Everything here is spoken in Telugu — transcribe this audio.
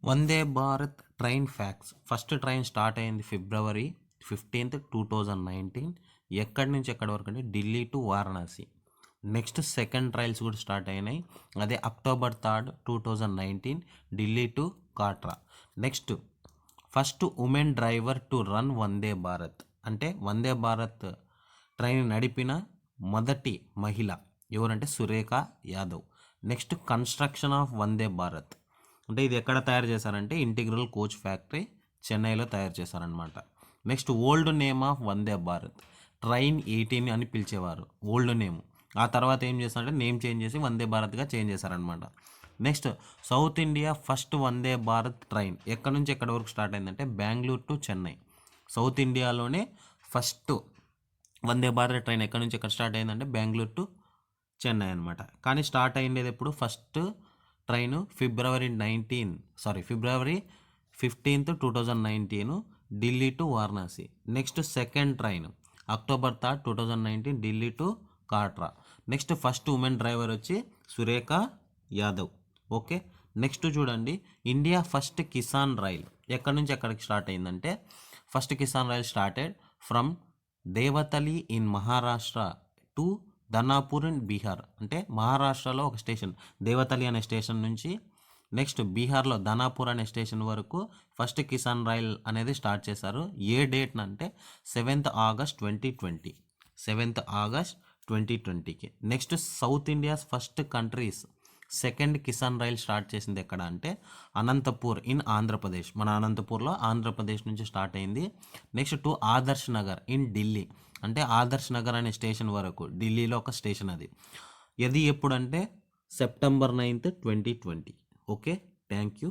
వందే Bharat train facts. First train start అయింది February 15th 2019. ఎక్కడి నుంచి ఎక్కడి వరకు అంటే Delhi to Varanasi. Next second trials కూడా స్టార్ట్ అయినాయి, అదే October 3rd 2019 Delhi to Katra. Next first women driver to run Vande Bharat, అంటే వందే భారత్ ట్రైన్ నడిపిన మొదటి మహిళ ఎవరంటే Surekha Yadav. Next construction of Vande Bharat, అంటే ఇది ఎక్కడ తయారు చేశారంటే ఇంటిగ్రల్ కోచ్ ఫ్యాక్టరీ చెన్నైలో తయారు చేశారనమాట. Next old name of Vande Bharat, train 18 అని పిలిచేవారు ఓల్డ్ నేమ్. ఆ తర్వాత ఏం చేస్తారంటే నేమ్ చేంజ్ చేసి వందే భారత్గా చేంజ్ చేశారనమాట. నెక్స్ట్ సౌత్ ఇండియా ఫస్ట్ వందే భారత్ ట్రైన్ ఎక్కడి నుంచి ఎక్కడి వరకు స్టార్ట్ అయిందంటే బెంగళూరు టు చెన్నై. సౌత్ ఇండియాలోనే ఫస్ట్ వందే భారత్ ట్రైన్ ఎక్కడి నుంచి ఎక్కడ స్టార్ట్ అయిందంటే బెంగళూరు టు చెన్నై అనమాట. కానీ స్టార్ట్ అయ్యేది ఎప్పుడు first train February 15th 2019 Delhi to Varanasi. Next second train October 3rd 2019 Delhi to Katra. Next first women driver వచ్చి సురేఖ యాదవ్. ఓకే, నెక్స్ట్ చూడండి ఇండియా ఫస్ట్ కిసాన్ రైల్ ఎక్కడి నుంచి ఎక్కడికి స్టార్ట్ అయిందంటే first Kisan rail started from Devlali in Maharashtra to Danapur in Bihar, అంటే మహారాష్ట్రలో ఒక స్టేషన్ దేవతలి అనే స్టేషన్ నుంచి నెక్స్ట్ బీహార్లో ధనాపూర్ అనే స్టేషన్ వరకు ఫస్ట్ కిసాన్ రైల్ అనేది స్టార్ట్ చేశారు. ఏ డేట్ అంటే 7th August 2020, 7th August 2020కి. Next south India's first countries second Kisan rail start చేసింది ఎక్కడ అంటే అనంతపూర్ ఇన్ ఆంధ్రప్రదేశ్, మన అనంతపూర్లో ఆంధ్రప్రదేశ్ నుంచి స్టార్ట్ అయింది. Next to Adarsh Nagar in Delhi, అంటే ఆదర్శ్ నగర్ అనే స్టేషన్ వరకు ఢిల్లీలో ఒక స్టేషన్ అది. ఇది ఎప్పుడంటే September 9th 2020. Okay, thank you.